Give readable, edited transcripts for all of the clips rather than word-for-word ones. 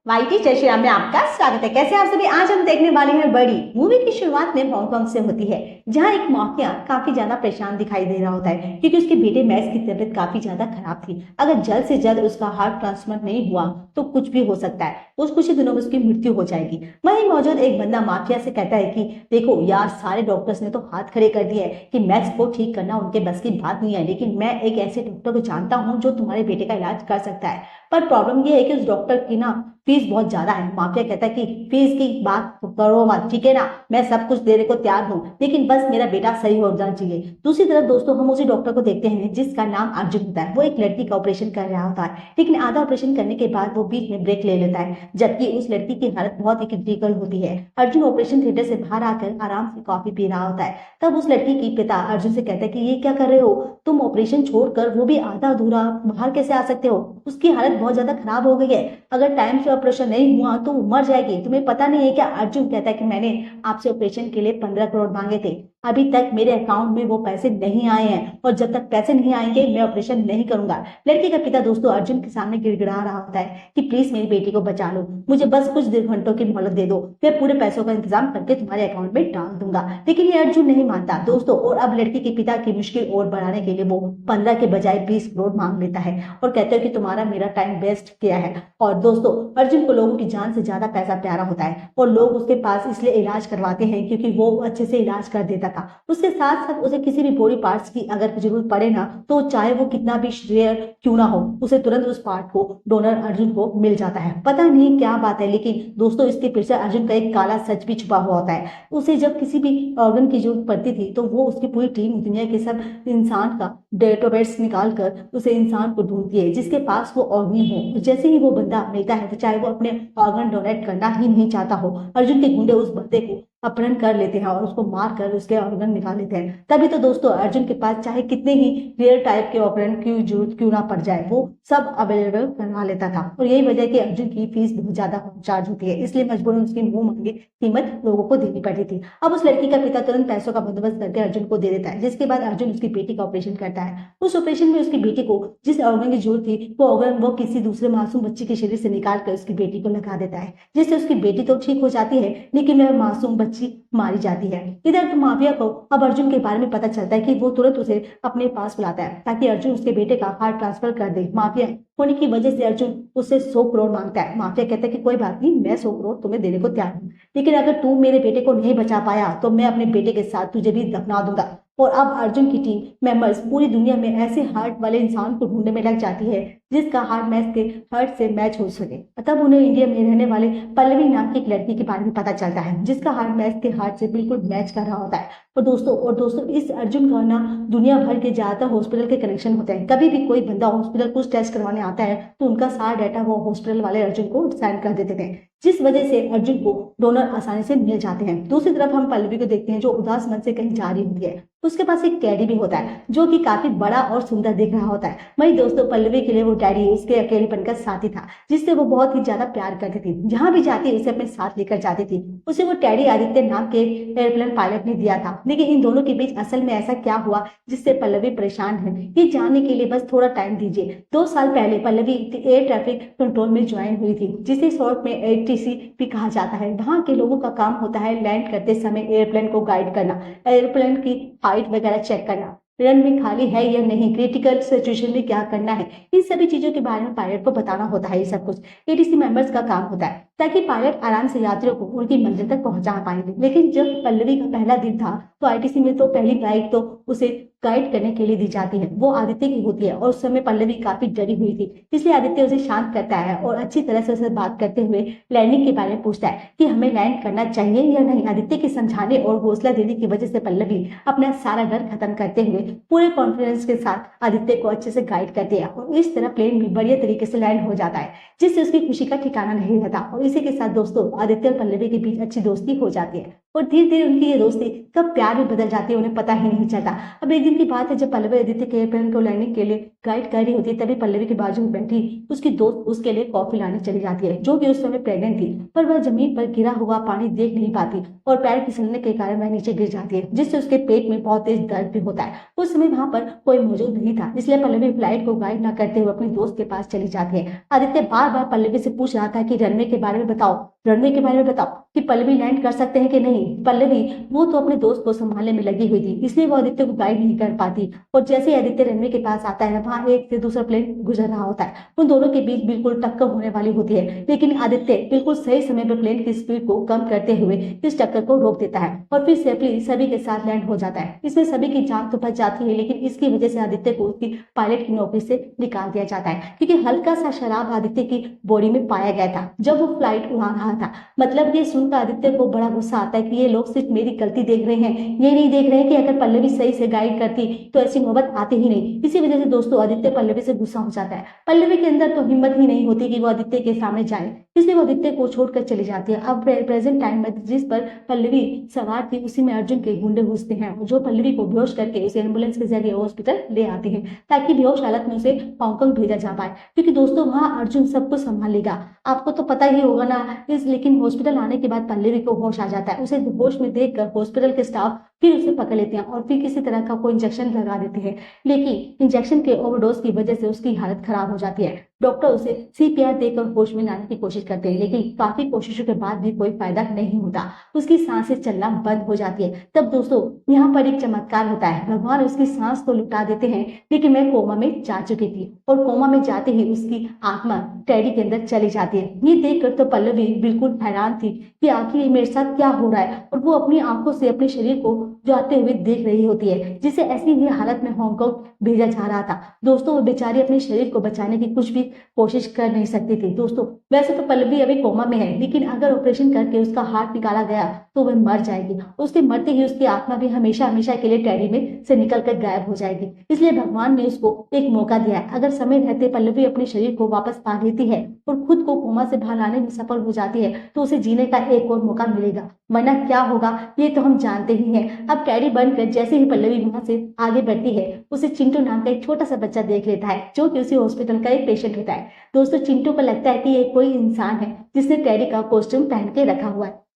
YT जय श्री राम में आपका स्वागत है। कैसे आप सभी? आज हम देखने वाले हैं बड़ी मूवी की शुरुआत में हांगकांग से होती है, जहां एक माफिया काफी ज्यादा परेशान दिखाई दे रहा होता है क्योंकि उसके बेटे मैक्स की तबीयत काफी ज्यादा खराब थी। अगर जल्द से जल्द उसका हार्ट ट्रांसप्लांट नहीं हुआ तो कुछ भी हो सकता है, कुछ ही दिनों में उसकी मृत्यु हो जाएगी। वहीं मौजूद एक बंदा माफिया से कहता है कि देखो यार, सारे डॉक्टर्स ने तो हाथ खड़े कर दिए है कि मैक्स को ठीक करना उनके बस की बात नहीं है, लेकिन मैं एक ऐसे डॉक्टर को जानता हूँ जो तुम्हारे बेटे का इलाज कर सकता है। पर प्रॉब्लम ये है कि उस डॉक्टर की ना फीस बहुत ज्यादा है। माफिया कहता है कि फीस की बात करो मत, ठीक है ना, मैं सब कुछ देने को तैयार हूँ, लेकिन बस मेरा बेटा सही हो जाना चाहिए। दूसरी तरफ दोस्तों, हम उसी डॉक्टर को देखते हैं जिसका नाम अर्जुन होता है। वो एक लड़की का ऑपरेशन कर रहा होता है, लेकिन आधा ऑपरेशन करने के बाद वो बीच में ब्रेक ले लेता है, जबकि उस लड़की की हालत बहुत ही क्रिटिकल होती है। अर्जुन ऑपरेशन थिएटर से बाहर आकर आराम से कॉफी पी रहा होता है। तब उस लड़की की पिता अर्जुन से कहता है कि ये क्या कर रहे हो तुम, ऑपरेशन छोड़कर वो भी आधा अधूरा बाहर कैसे आ सकते हो? उसकी हालत बहुत ज्यादा खराब हो गई है, अगर टाइम से ऑपरेशन नहीं हुआ तो वो मर जाएगी, तुम्हें पता नहीं है क्या? अर्जुन कहता है कि मैंने आपसे ऑपरेशन के लिए 15 करोड़ मांगे थे, अभी तक मेरे अकाउंट में वो पैसे नहीं आए हैं, और जब तक पैसे नहीं आएंगे मैं ऑपरेशन नहीं करूंगा। लड़की का पिता दोस्तों अर्जुन के सामने गिड़गिड़ा रहा होता है कि प्लीज मेरी बेटी को बचा लो, मुझे बस कुछ देर घंटों की मोहलत दे दो, मैं पूरे पैसों का इंतजाम करके तुम्हारे अकाउंट में डाल दूंगा। लेकिन ये अर्जुन नहीं मानता दोस्तों, और अब लड़की के पिता की मुश्किल और बढ़ाने के लिए वो 15 के बजाय 20 करोड़ मांग लेता है और कहते हैं कि तुम्हारा मेरा टाइम वेस्ट किया है। और दोस्तों, अर्जुन को लोगों की जान से ज्यादा पैसा प्यारा होता है, और लोग उसके पास इसलिए इलाज करवाते हैं क्योंकि वो अच्छे से इलाज कर देता था। उसके साथ साथ उसे किसी भी बॉडी पार्ट्स की अगर जरूरत पड़े ना, तो चाहे वो कितना भी रेयर क्यों ना हो, उसे तुरंत उस पार्ट को डोनर अर्जुन को मिल जाता है। पता नहीं क्या बात है, लेकिन दोस्तों इसके पीछे अर्जुन का एक काला सच भी छुपा हुआ होता है। उसे जब किसी भी ऑर्गन की जरूरत पड़ती थी तो वो उसकी पूरी टीम दुनिया के सब इंसान का डेटाबेस निकाल कर उसे इंसान को ढूंढती है जिसके पास वो ऑर्गन हो। जैसे ही वो बंदा मिलता है, तो चाहे वो अपने ऑर्गन डोनेट करना ही नहीं चाहता हो, अर्जुन के गुंडे उस बंदे को अपहरण कर लेते हैं और उसको मार कर उसके ऑर्गन निकाल लेते हैं। तभी तो दोस्तों अर्जुन के पास चाहे कितने ही रेयर टाइप के ऑर्गन की जरूरत क्यों ना पड़ जाए, वो सब अवेलेबल करवा लेता था। और यही वजह कि अर्जुन की फीस बहुत ज्यादा चार्ज होती है, इसलिए मजबूरन उसकी मुंह मांगी कीमत लोगों को देनी पड़ती थी। अब उस लड़की का पिता तुरंत पैसों का बंदोबस्त करके अर्जुन को दे देता है, जिसके बाद अर्जुन उसकी बेटी का ऑपरेशन करता है। उस ऑपरेशन में उसकी बेटी को जिस ऑर्गन की जरूरत थी, वो ऑर्गन वो किसी दूसरे मासूम बच्चे के शरीर से निकाल कर उसकी बेटी को लगा देता है, जिससे उसकी बेटी तो ठीक हो जाती है, लेकिन वह मासूम बच्ची मारी जाती है। इधर माफिया को अब अर्जुन के बारे में पता चलता है कि वो तुरंत उसे अपने पास बुलाता है ताकि अर्जुन उसके बेटे का हार्ट ट्रांसफर कर दे। माफिया होने की वजह से अर्जुन उससे 100 करोड़ मांगता है। माफिया कहता है कि कोई बात नहीं, मैं 100 करोड़ तुम्हें देने को तैयार हूँ, लेकिन अगर तू मेरे बेटे को नहीं बचा पाया तो मैं अपने बेटे के साथ तुझे भी दफना दूंगा। और अब अर्जुन की टीम मेंबर्स पूरी दुनिया में ऐसे हार्ट वाले इंसान को ढूंढने में लग जाती है जिसका हार्ट मैच के हार्ट से मैच हो सके। तब उन्हें इंडिया में रहने वाले पल्लवी नाम की एक लड़की के बारे में पता चलता है जिसका हार्ट मैच के हार्ट से बिल्कुल मैच कर रहा होता है। और दोस्तों इस अर्जुन का ना दुनिया भर के ज्यादातर हॉस्पिटल के कनेक्शन होते हैं। कभी भी कोई बंदा हॉस्पिटल कुछ टेस्ट करवाने आता है तो उनका सारा डाटा वो हॉस्पिटल वाले अर्जुन को सेंड कर देते थे, जिस वजह से अर्जुन को डोनर आसानी से मिल जाते हैं। दूसरी तरफ हम पल्लवी को देखते हैं जो उदास मन से कहीं जा रही होती है। उसके पास एक टैडी भी होता है जो कि काफी बड़ा और सुंदर दिख रहा होता है। वही दोस्तों पल्लवी के लिए वो टैडी उसके अकेलेपन का साथी था, जिससे वो बहुत ही ज्यादा प्यार करती थी। जहां भी जाती उसे अपने साथ लेकर जाती थी। उसे वो टैडी आदित्य नाम के एयरप्लेन पायलट ने दिया था, लेकिन इन दोनों के बीच असल में ऐसा क्या हुआ जिससे पल्लवी परेशान है, ये जानने के लिए बस थोड़ा टाइम दीजिए। 2 साल पहले पल्लवी एयर ट्रैफिक कंट्रोल में ज्वाइन हुई थी, जिसे शॉर्ट में ATC भी कहा जाता है। वहां के लोगों का काम होता है लैंड करते समय एयरप्लेन को गाइड करना, एयरप्लेन की हाइट वगैरह चेक करना, रन में खाली है या नहीं, क्रिटिकल सिचुएशन में क्या करना है, इन सभी चीजों के बारे में पायलट को बताना होता है। ये सब कुछ ATC मेंबर्स का काम होता है ताकि पायलट आराम से यात्रियों को उनकी मंजिल तक पहुंचा पाएंगे। लेकिन जब पल्लवी का पहला दिन था तो ITC में तो पहली गाइड तो उसे गाइड करने के लिए दी जाती है, वो आदित्य की होती है। और उस समय पल्लवी काफी डरी हुई थी, इसलिए आदित्य उसे शांत करता है और अच्छी तरह से उसे बात करते हुए लैंडिंग के बारे में पूछता है कि हमें लैंड करना चाहिए या नहीं। आदित्य के समझाने और हौसला देने की वजह से पल्लवी अपना सारा डर खत्म करते हुए पूरे कॉन्फिडेंस के साथ आदित्य को अच्छे से गाइड करती है, और इस तरह प्लेन भी बढ़िया तरीके से लैंड हो जाता है, जिससे उसकी खुशी का ठिकाना नहीं रहता। और इसी के साथ दोस्तों आदित्य और पल्लवी के बीच अच्छी दोस्ती हो जाती है। और धीरे धीरे उनकी ये दोस्ती कब प्यार में बदल जाती है उन्हें पता ही नहीं चलता। अब एक दिन की बात है जब पल्लवी आदित्य के एयरप्लेन को लैंडिंग के लिए गाइड कर रही होती है, तभी पल्लवी के बाजू में बैठी उसकी दोस्त उसके लिए कॉफी लाने चली जाती है, जो कि उस समय प्रेग्नेंट थी। पर वह जमीन पर गिरा हुआ पानी देख नहीं पाती और पैर फिसलने के कारण वह नीचे गिर जाती है, जिससे उसके पेट में बहुत तेज दर्द भी होता है। उस समय वहां पर कोई मौजूद नहीं था, इसलिए पल्लवी फ्लाइट को गाइड न करते हुए अपनी दोस्त के पास चली जाती है। आदित्य बार बार पल्लवी से पूछ रहा था कि रनवे के बारे में बताओ, रनवे के बारे में बताओ कि पल्लवी लैंड कर सकते हैं कि नहीं। पल्लवी वो तो अपने दोस्त को संभालने में लगी हुई थी, इसलिए वो आदित्य को गाइड नहीं कर पाती। और जैसे ही आदित्य रनवे के पास आता है, वहां एक से दूसरा प्लेन गुजर रहा होता है। उन दोनों के बीच बिल्कुल टक्कर होने वाली होती है, लेकिन आदित्य बिल्कुल सही समय पर प्लेन की स्पीड को कम करते हुए इस टक्कर को रोक देता है और फिर सेफली सभी के साथ लैंड हो जाता है। इसमें सभी की जान तो बच जाती है, लेकिन इसकी वजह से आदित्य को उसकी पायलट की नौकरी से निकाल दिया जाता है, क्योंकि हल्का सा शराब आदित्य की बॉडी में पाया गया था जब वो फ्लाइट उड़ा रहा था। मतलब ये सुनकर आदित्य को बड़ा गुस्सा आता है कि ये लोग सिर्फ मेरी गलती देख रहे हैं, ये नहीं देख रहे हैं कि अगर पल्लवी सही से गाइड करती तो ऐसी नौबत आती ही नहीं। इसी वजह से दोस्तों आदित्य पल्लवी से गुस्सा हो जाता है। पल्लवी के अंदर तो हिम्मत ही नहीं होती कि वो आदित्य के सामने जाए, इसलिए वो आदित्य को छोड़कर चली जाती है। अब प्रेजेंट टाइम में जिस पर पल्लवी सवार थी उसी में अर्जुन के गुंडे घुसते हैं, जो पल्लवी को बेहोश करके उसे एम्बुलेंस के जरिए हॉस्पिटल ले आते हैं, ताकि बेहोश हालत में उसे हांगकांग भेजा जा पाए, क्योंकि दोस्तों वहां अर्जुन सब कुछ संभाल लेगा। आपको तो पता ही होगा ना। लेकिन हॉस्पिटल आने के बाद पल्लवी को होश आ जाता है। उसे होश में देखकर हॉस्पिटल के स्टाफ फिर उसे पकड़ लेते हैं और फिर किसी तरह का कोई इंजेक्शन लगा देते हैं, लेकिन इंजेक्शन के ओवरडोज की वजह से उसकी हालत खराब हो जाती है। डॉक्टर उसे सीपीआर देकर होश में लाने की कोशिश करते हैं, लेकिन काफी कोशिशों के बाद भी कोई फायदा नहीं होता। उसकी सांसें चलना बंद हो जाती है। तब दोस्तों यहाँ पर एक चमत्कार होता है। भगवान उसकी सांस तो लुटा देते हैं, लेकिन वह कोमा में जा चुकी थी और कोमा में जाते ही उसकी आत्मा टेडी के अंदर चली जाती है। ये देखकर तो पल्लवी बिल्कुल हैरान थी कि आखिर ये मेरे साथ क्या हो रहा है, और वो अपनी आंखों से अपने शरीर को जाते हुए देख रही होती है, जिसे ऐसी ही हालत में हांगकांग भेजा जा रहा था। दोस्तों वो बेचारी अपने शरीर को बचाने की कुछ भी कोशिश कर नहीं सकती थी। दोस्तों वैसे तो पल्लवी अभी कोमा में है, लेकिन अगर ऑपरेशन करके उसका हार्ट निकाला गया तो वह मर जाएगी। उसके मरते ही उसकी आत्मा भी हमेशा हमेशा के लिए टेडी में से निकल कर गायब हो जाएगी। इसलिए भगवान ने उसको एक मौका दिया है। अगर समय रहते पल्लवी अपने शरीर को वापस पा लेती है और खुद को कोमा से बाहर लाने में सफल हो जाती है, तो उसे जीने का एक और मौका मिलेगा, वरना क्या होगा ये तो हम जानते ही हैं। अब टेडी बनकर जैसे ही पल्लवी वहां से आगे बढ़ती है, उसे चिंटू नाम का एक छोटा सा बच्चा देख लेता है, जो कि उसी हॉस्पिटल का एक पेशेंट होता है। दोस्तों चिंटू को लगता है कि ये कोई इंसान है जिसने टेडी का कॉस्ट्यूम पहन के रखा हुआ है,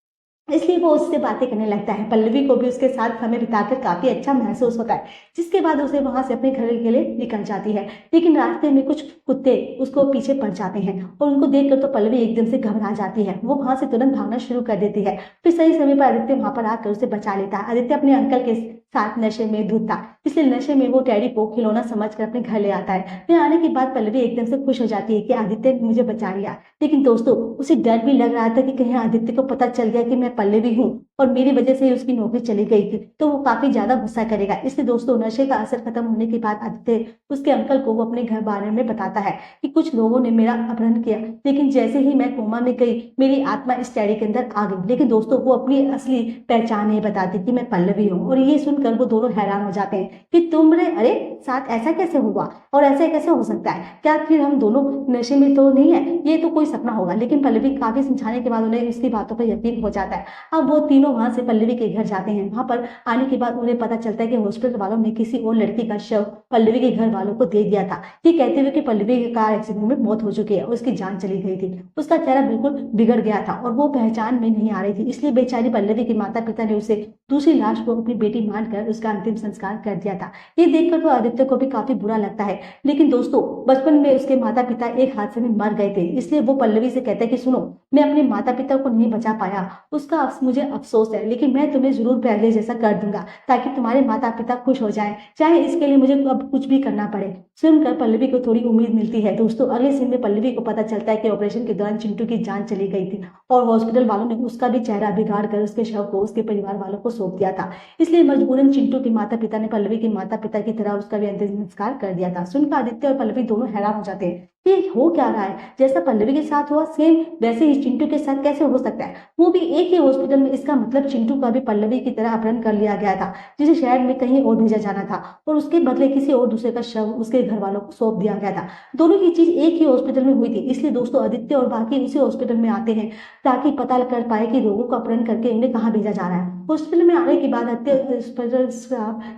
इसलिए वो उससे बातें करने लगता है। पल्लवी को भी उसके साथ समय बिताकर काफी अच्छा महसूस होता है, जिसके बाद उसे वहां से अपने घर के लिए निकल जाती है। लेकिन रास्ते में कुछ कुत्ते उसको पीछे पड़ जाते हैं और उनको देखकर तो पल्लवी एकदम से घबरा जाती है। वो वहां से तुरंत भागना शुरू कर देती है। फिर सही समय पर आदित्य वहां पर आकर उसे बचा लेता है। आदित्य अपने अंकल के साथ नशे में धुत था, इसलिए नशे में वो टेडी को खिलौना समझकर अपने घर ले आता है। फिर आने के बाद पल्लवी एकदम से खुश हो जाती है कि आदित्य ने मुझे बचा लिया। लेकिन दोस्तों उसे डर भी लग रहा था कि कहीं आदित्य को पता चल गया कि मैं पल्लवी हूँ और मेरी वजह से ही उसकी नौकरी चली गई थी, तो वो काफी ज्यादा गुस्सा करेगा। इसलिए दोस्तों नशे का असर खत्म होने के बाद आदित्य उसके अंकल को वो अपने घर बारे में बताता है कि कुछ लोगों ने मेरा अपहरण किया, लेकिन जैसे ही मैं कोमा में गई मेरी आत्मा इस टेडी के अंदर आ गई। लेकिन दोस्तों वो अपनी असली पहचान नहीं बताती कि मैं पल्लवी हूँ, और ये सुनकर वो दोनों हैरान हो जाते हैं कि तुमरे अरे साथ ऐसा कैसे हुआ और ऐसा कैसे हो सकता है, क्या फिर हम दोनों नशे में तो नहीं है, ये तो कोई सपना होगा। लेकिन पल्लवी काफी समझाने के बाद उन्हें इसकी बातों पर यकीन हो जाता है। अब वो तीनों वहां से पल्लवी के घर जाते हैं। वहां पर आने के बाद उन्हें पता चलता है कि हॉस्पिटल वालों ने किसी और लड़की का शव पल्लवी के घर वालों को दे दिया था, ये कहते हुए कि पल्लवी की कार एक्सीडेंट में मौत हो चुकी है और उसकी जान चली गई थी। उसका चेहरा बिल्कुल बिगड़ गया था और वो पहचान में नहीं आ रही थी, इसलिए बेचारी पल्लवी के माता पिता ने उसे दूसरी लाश को अपनी बेटी मानकर उसका अंतिम संस्कार कर दिया था। ये देखकर तो आदित्य को भी काफी बुरा लगता है। लेकिन दोस्तों बचपन में उसके माता पिता एक हादसे में मर गए थे, इसलिए वो पल्लवी से कहता है कि सुनो मैं अपने माता पिता को नहीं बचा पाया, उसका मुझे अफसोस है, लेकिन मैं तुम्हें जरूर पहले जैसा कर दूंगा ताकि तुम्हारे माता पिता खुश हो जाएं, चाहे इसके लिए मुझे अब कुछ भी करना पड़े। सुनकर पल्लवी को थोड़ी उम्मीद मिलती है। दोस्तों अगले सीन में पल्लवी को पता चलता है कि ऑपरेशन के दौरान चिंटू की जान चली गई थी और हॉस्पिटल वालों ने उसका भी चेहरा बिगाड़ कर उसके शव को उसके परिवार वालों को सौंप दिया था, इसलिए मजबूरन चिंटू के माता पिता ने पल्लवी के माता पिता की तरह उसका भी अंतिम संस्कार कर दिया था। सुनकर आदित्य और पल्लवी दोनों हैरान हो जाते हैं ये हो क्या रहा है, जैसा पल्लवी के साथ हुआ सेम वैसे ही चिंटू के साथ कैसे हो सकता है, वो भी एक ही हॉस्पिटल में। इसका मतलब चिंटू का भी पल्लवी की तरह अपहरण कर लिया गया था, जिसे शहर में कहीं और भेजा जाना था और उसके बदले किसी और दूसरे का शव उसके घर वालों को सौंप दिया गया था। दोनों ही चीज एक ही हॉस्पिटल में हुई थी, इसलिए दोस्तों आदित्य और बाकी उसी हॉस्पिटल में आते हैं ताकि पता कर पाए कि लोगों को अपहरण करके उन्हें कहाँ भेजा जा रहा है। हॉस्पिटल में आने के बाद आदित्य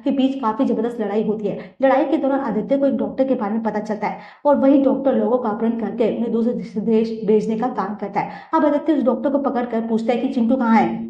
के बीच काफी जबरदस्त लड़ाई होती है। लड़ाई के दौरान आदित्य को एक डॉक्टर के बारे में पता चलता है और वही डॉक्टर लोगों का अपहरण करके उन्हें दूसरे देश भेजने का काम करता है। अब आदित्य उस डॉक्टर को पकड़कर पूछता है कि चिंटू कहाँ है,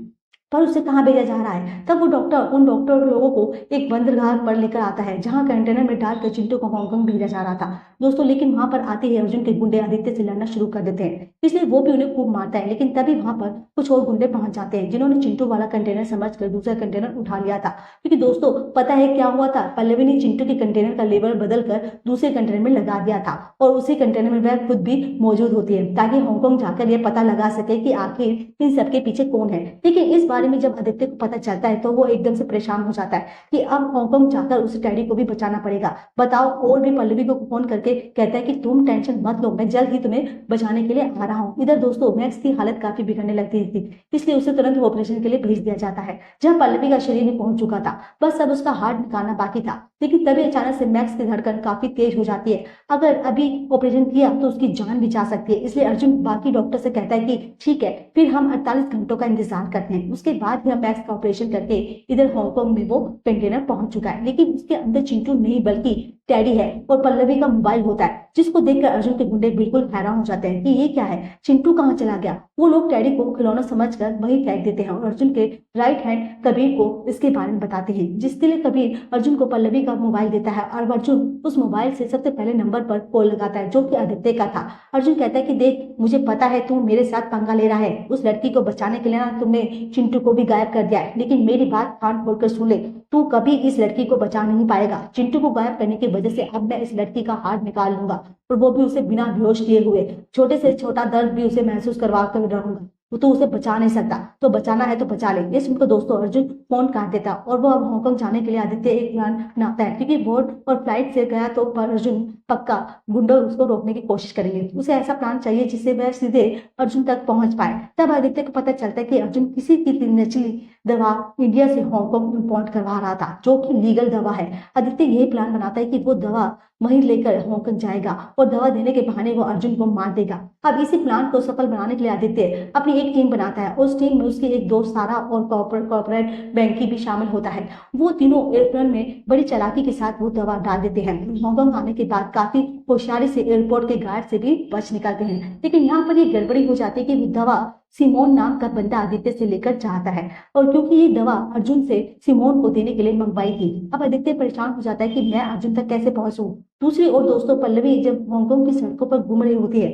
पर उसे कहाँ भेजा जा रहा है। तब वो डॉक्टर उन डॉक्टर लोगों को एक बंदरगाह पर लेकर आता है जहां कंटेनर में डालकर चिंटू को हांगकांग भेजा जा रहा था दोस्तों। लेकिन वहां पर आते ही अर्जुन के गुंडे आदित्य से लड़ना शुरू कर देते हैं, इसलिए वो भी उन्हें खूब मारता है। लेकिन तभी वहां पर कुछ और गुंडे पहुंच जाते हैं जिन्होंने चिंटू वाला कंटेनर समझकर दूसरा कंटेनर उठा लिया था। क्योंकि दोस्तों पता है क्या हुआ था, पल्लवी ने चिंटू के कंटेनर का लेबल बदलकर दूसरे कंटेनर में लगा दिया था और उसी कंटेनर में वह खुद भी मौजूद होती है ताकि हांगकांग जाकर यह पता लगा सके कि आखिर इन सबके पीछे कौन है। लेकिन इस बारे में जब आदित्य को पता चलता है तो वो एकदम से परेशान हो जाता है कि अब हांगकांग जाकर उस टैडी को भी बचाना पड़ेगा। बताओ, और भी पल्लवी को फोन करके कहता है कि तुम टेंशन मत लो, मैं जल्द ही तुम्हें बचाने के लिए आ रहा हूँ। इधर दोस्तों मैक्स की हालत काफी बिगड़ने लगती थी, इसलिए उसे तुरंत ऑपरेशन के लिए भेज दिया जाता है जहाँ पल्लवी का शरीर में पहुंच चुका था, बस अब उसका हार्ट निकालना बाकी था। लेकिन तभी अचानक से मैक्स की धड़कन काफी तेज हो जाती है। अगर अभी ऑपरेशन किया तो उसकी जान भी जा सकती है, इसलिए अर्जुन बाकी डॉक्टर से कहता है कि ठीक है, फिर हम 48 घंटों का इंतजार करते हैं। उसके बाद ही हम मैक्स का ऑपरेशन करके इधर हांगकांग में वो कंटेनर पहुंच चुका है। लेकिन उसके अंदर चिंटू नहीं बल्कि टैडी है और पल्लवी का मोबाइल होता है, जिसको देखकर अर्जुन के गुंडे बिल्कुल हैरान हो जाते हैं कि ये क्या है, चिंटू कहाँ चला गया। वो लोग टैडी को खिलौना समझकर वहीं फेंक देते हैं और अर्जुन के राइट हैंड कबीर को इसके बारे में बताते हैं, जिसके लिए कबीर अर्जुन को पल्लवी का मोबाइल देता है और अर्जुन उस मोबाइल से सबसे पहले नंबर पर कॉल लगाता है जो कि आदित्य का था। अर्जुन कहता है कि देख, मुझे पता है तू मेरे साथ पंगा ले रहा है, उस लड़की को बचाने के लिए ना तुमने चिंटू को भी गायब कर दिया है, लेकिन मेरी बात कान खोलकर सुन ले, तू कभी इस लड़की को बचा नहीं पाएगा। चिंटू को गायब करने की वजह से अब मैं इस लड़की का हार्ट निकाल लूंगा और वो भी उसे बिना बेहोश किए हुए, छोटे से छोटा दर्द भी उसे महसूस करवा कर रहूंगा। तो उसे बचा नहीं सकता, तो बचाना है तो बचा ले। ये सुनकर दोस्तों अर्जुन फोन काट देता और वो अब हांगकांग जाने के लिए आदित्य एक प्लान बनाता है, क्योंकि बोट और फ्लाइट से गया तो पर अर्जुन पक्का गुंडा उसको रोकने की कोशिश करेंगे। उसे ऐसा प्लान चाहिए जिससे वह सीधे अर्जुन तक पहुंच पाए। तब आदित्य को पता चलता है कि अर्जुन किसी की नकली दवा इंडिया से हांगकांग इंपोर्ट करवा रहा था जो कि लीगल दवा है। आदित्य यही प्लान बनाता है कि वो दवा वहीं लेकर हांगकांग जाएगा और दवा देने के बहाने वो अर्जुन को मार देगा। अब इसी प्लान को सफल बनाने के लिए आदित्य अपनी एक टीम बनाता है। उस टीम में उसकी एक दोस्त सारा और कॉर्पोरेट बैंकी भी शामिल होता है। वो तीनों एयरप्लेन में बड़ी चालाकी के साथ वो दवा डाल देते हैं। हांगकांग आने के बाद काफी होशियारी से एयरपोर्ट के गार्ड से भी बच निकलते हैं। लेकिन यहाँ पर ये गड़बड़ी हो जाती है कि वो दवा सिमोन नाम का बंदा आदित्य से लेकर चाहता है और क्योंकि ये दवा अर्जुन से सिमोन को देने के लिए मंगवाई थी। अब आदित्य परेशान हो जाता है कि मैं अर्जुन तक कैसे पहुंचूं। दूसरी ओर दोस्तों पल्लवी जब हांगकांग की सड़कों पर घूम रही होती है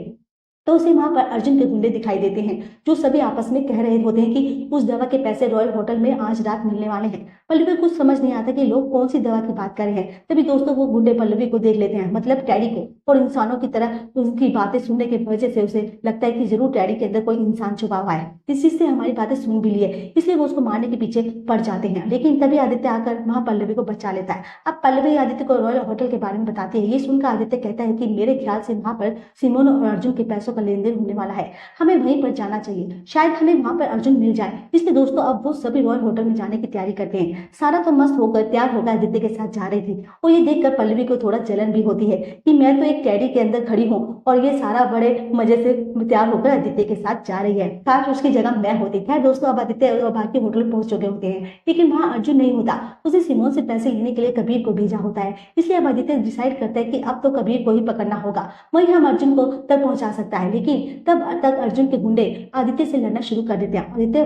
तो उसे वहां पर अर्जुन के गुंडे दिखाई देते हैं जो सभी आपस में कह रहे होते हैं कि उस दवा के पैसे रॉयल होटल में आज रात मिलने वाले हैं। पल्लवी को कुछ समझ नहीं आता कि लोग कौन सी दवा की बात कर रहे हैं। तभी दोस्तों वो गुंडे पल्लवी को देख लेते हैं, मतलब टैडी को, और इंसानों की तरह उनकी बातें सुनने की वजह से उसे लगता है कि जरूर टैडी के अंदर कोई इंसान छुपा हुआ है। इस चीज से हमारी बातें सुन भी ली है, इसलिए वो उसको मारने के पीछे पड़ जाते हैं। लेकिन तभी आदित्य आकर वहां पल्लवी को बचा लेता है। अब पल्लवी आदित्य को रॉयल होटल के बारे में बताती है। ये सुनकर आदित्य कहता है कि मेरे ख्याल से वहां पर सिमोन और अर्जुन के पैसों का लेन देन होने वाला है, हमें वहीं पर जाना चाहिए, शायद हमें वहां पर अर्जुन मिल जाए। इसलिए दोस्तों अब वो सभी रॉयल होटल में जाने की तैयारी करते हैं। सारा तो मस्त होकर तैयार होकर आदित्य के साथ जा रही थी और ये देखकर पल्लवी को थोड़ा जलन भी होती है कि मैं तो एक टैडी के अंदर खड़ी हूँ और ये सारा बड़े मजे से तैयार होकर आदित्य के साथ जा रही है, काश उसकी जगह मैं होती। खैर दोस्तों अब आदित्य बाकी होटल पहुंच चुके होते हैं, लेकिन वहां अर्जुन नहीं होता। उसे सिमोन से पैसे लेने के लिए कबीर को भेजा होता है, इसलिए अब आदित्य डिसाइड करता है कि अब तो कबीर को ही पकड़ना होगा, वही हम अर्जुन को तक पहुंचा सकता है। लेकिन तब तक अर्जुन के गुंडे आदित्य से लड़ना शुरू कर देते हैं। आदित्य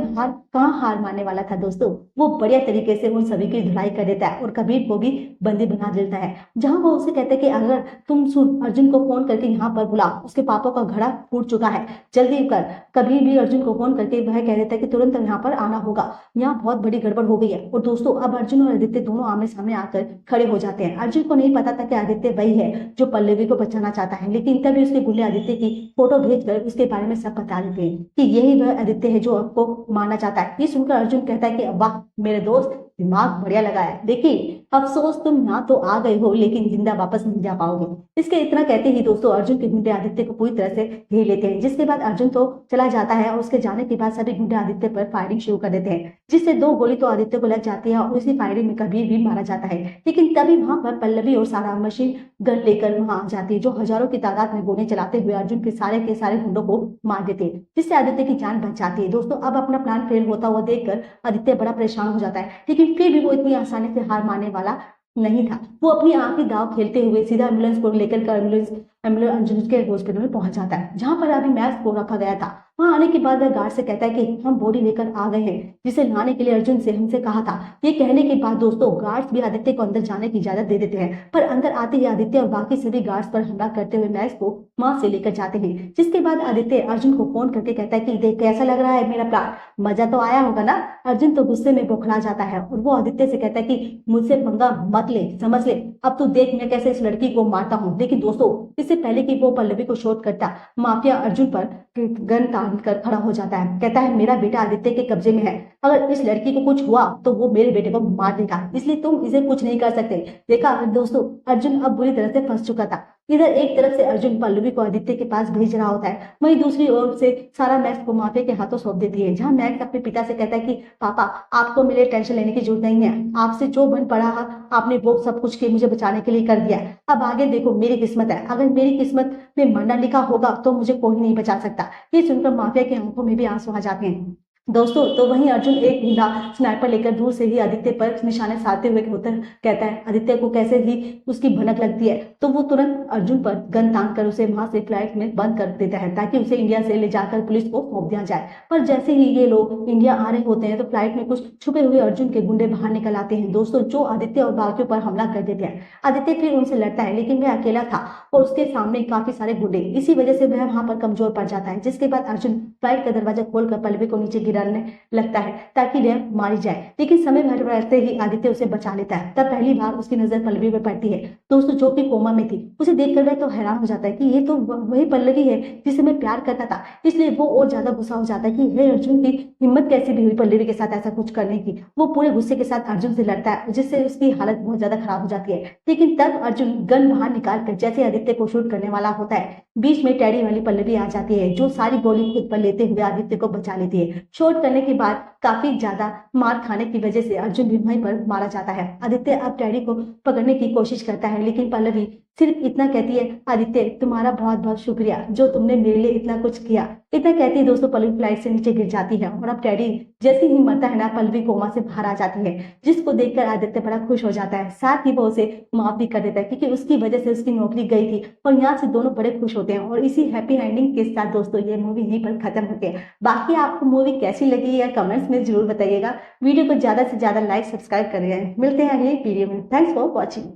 हार मानने वाला था दोस्तों, वो बढ़िया तरीके से उन सभी की धुलाई कर देता है और कबीर को भी बंदी बना देता है। जहां वो उसे कहता है कि अगर तुम अर्जुन को फोन करके यहाँ पर बुला, उसके पापा का घड़ा फूट चुका है, जल्दी कर। कबीर भी अर्जुन को फोन करके वह कह देता है कि तुरंत यहाँ पर आना होगा, यहाँ बहुत बड़ी गड़बड़ हो गई है। और दोस्तों अब अर्जुन और आदित्य दोनों आमने सामने आकर खड़े हो जाते हैं। अर्जुन को नहीं पता था कि आदित्य वही है जो पल्लवी को बचाना चाहता है, लेकिन तभी उसके गुंडे आदित्य की फोटो भेजकर उसके बारे में सब बता देते हैं कि यही वह आदित्य है जो आपको मारना चाहता है। ये सुनकर अर्जुन कहता है कि वाह मेरे दोस्त, दिमाग बढ़िया लगा है। देखिए अफसोस तुम यहाँ तो आ गए हो लेकिन जिंदा वापस नहीं जा पाओगे। इसके इतना कहते ही दोस्तों अर्जुन के गुंडे आदित्य को पूरी तरह से घेर लेते हैं, जिसके बाद अर्जुन तो चला जाता है और उसके जाने के बाद सभी गुंडे आदित्य पर फायरिंग शुरू कर देते हैं, जिससे 2 गोली तो आदित्य को लग जाती है और उसी फायरिंग में कबीर भी मारा जाता है। लेकिन तभी वहां पर पल्लवी और सारा मशीन गन लेकर वहां आ जाती है, जो हजारों की तादाद में गोली चलाते हुए अर्जुन के सारे गुंडों को मार देते हैं, जिससे आदित्य की जान बच जाती है। दोस्तों अब अपना प्लान फेल होता हुआ देखकर आदित्य बड़ा परेशान हो जाता है, लेकिन फिर भी वो इतनी आसानी से हार मानने वाला नहीं था। वो अपनी आंखें दाव खेलते हुए सीधा एम्बुलेंस को लेकर एम्बुलेंस अर्जुन के हॉस्पिटल में पहुंच जाता है, जहां पर अभी मैक्स को रखा गया था। वहां आने के बाद वह गार्ड से कहता है कि हम बॉडी लेकर आ गए हैं, जिसे लाने के लिए अर्जुन से हमसे कहा था। ये कहने के बाद दोस्तों गार्ड्स भी आदित्य को अंदर जाने की इजाजत दे देते हैं, पर अंदर आते ही आदित्य और बाकी सभी गार्ड्स पर हमला करते हुए मैक्स को वहां से लेकर जाते हैं। जिसके बाद आदित्य अर्जुन को फोन करके कहता है कि देख कैसा लग रहा है मेरा प्लान, मजा तो आया होगा ना। अर्जुन तो गुस्से में बौखला जाता है और वो आदित्य से कहता है कि मुझसे पंगा मत ले, समझ ले, अब तू देख मैं कैसे इस लड़की को मारता हूँ। लेकिन दोस्तों इससे पहले कि वो पल्लवी को शॉट करता, माफिया अर्जुन पर गन तान कर खड़ा हो जाता है। कहता है मेरा बेटा आदित्य के कब्जे में है, अगर इस लड़की को कुछ हुआ तो वो मेरे बेटे को मार देगा, इसलिए तुम इसे कुछ नहीं कर सकते। देखा दोस्तों अर्जुन अब बुरी तरह से फंस चुका था। इधर एक तरफ से अर्जुन पल्लवी को आदित्य के पास भेज रहा होता है, वहीं दूसरी ओर से सारा मैक्स को माफिया के हाथों सौंप देती है, जहां मैक्स अपने पिता से कहता है कि पापा आपको मेरे टेंशन लेने की जरूरत नहीं है, आपसे जो बन पड़ा आपने वो सब कुछ के मुझे बचाने के लिए कर दिया है। अब आगे देखो मेरी किस्मत है, अगर मेरी किस्मत में मरना लिखा होगा तो मुझे कोई नहीं बचा सकता। ये सुनकर माफिया की आंखों में भी आंसू आ जाते हैं। दोस्तों तो वहीं अर्जुन एक गुंडा स्नाइपर लेकर दूर से ही आदित्य पर निशाने साधते हुए कहता है आदित्य को कैसे ही उसकी भनक लगती है तो वो तुरंत अर्जुन पर गन तान कर उसे वहां से फ्लाइट में बंद कर देता है, ताकि उसे इंडिया से ले जाकर पुलिस को सौंप दिया जाए। पर जैसे ही ये लोग इंडिया आ रहे होते हैं तो फ्लाइट में कुछ छुपे हुए अर्जुन के गुंडे बाहर निकल आते हैं दोस्तों, जो आदित्य और बाकियों पर हमला कर देते हैं। आदित्य फिर उनसे लड़ता है, लेकिन वह अकेला था और उसके सामने काफी सारे गुंडे, इसी वजह से वह वहां पर कमजोर पड़ जाता है। जिसके बाद अर्जुन फ्लाइट का दरवाजा खोलकर पल्लवी को नीचे गिराने लगता है ताकि वह मारी जाए, लेकिन समय भर रहते ही आदित्य उसे बचा लेता है। तब पहली बार उसकी नजर पल्लवी पर पड़ती है दोस्तों, जो कि कोमा में थी। उसे देखकर वह तो हैरान हो जाता है कि ये तो वही पल्लवी है जिसे मैं प्यार करता था। इसलिए वो और ज्यादा गुस्सा हो जाता है कि हे अर्जुन की हिम्मत कैसे भी हुई पल्लवी के साथ ऐसा कुछ करने की। वो पूरे गुस्से के साथ अर्जुन से लड़ता है, जिससे उसकी हालत बहुत ज्यादा खराब हो जाती है। लेकिन तब अर्जुन गन बाहर निकाल कर जैसे आदित्य को शूट करने वाला होता है, बीच में टेडी वाली पल्लवी आ जाती है, जो सारी गोली खुद पर लेते हुए आदित्य को बचा लेती है। शॉट करने के बाद काफी ज्यादा मार खाने की वजह से अर्जुन भी वहीं पर मारा जाता है। आदित्य अब टेडी को पकड़ने की कोशिश करता है, लेकिन पल्लवी सिर्फ इतना कहती है आदित्य तुम्हारा बहुत बहुत शुक्रिया जो तुमने मेरे लिए इतना कुछ किया। इतना कहती है दोस्तों पल्लवी फ्लाइट से नीचे गिर जाती है और अब टेडी जैसे ही मरता है ना पल्लवी कोमा से बाहर आ जाती है, जिसको देखकर आदित्य बड़ा खुश हो जाता है। साथ ही वो उसे माफ भी कर देता है, क्योंकि उसकी वजह से उसकी नौकरी गई थी और यहाँ से दोनों बड़े खुश होते हैं। और इसी हैप्पी एंडिंग के साथ दोस्तों ये मूवी यहीं पर खत्म होती है। बाकी आपको मूवी कैसी लगी या कमेंट्स में जरूर बताइएगा। वीडियो को ज्यादा से ज्यादा लाइक सब्सक्राइब करिएगा। मिलते हैं अगली वीडियो में। Thanks for watching.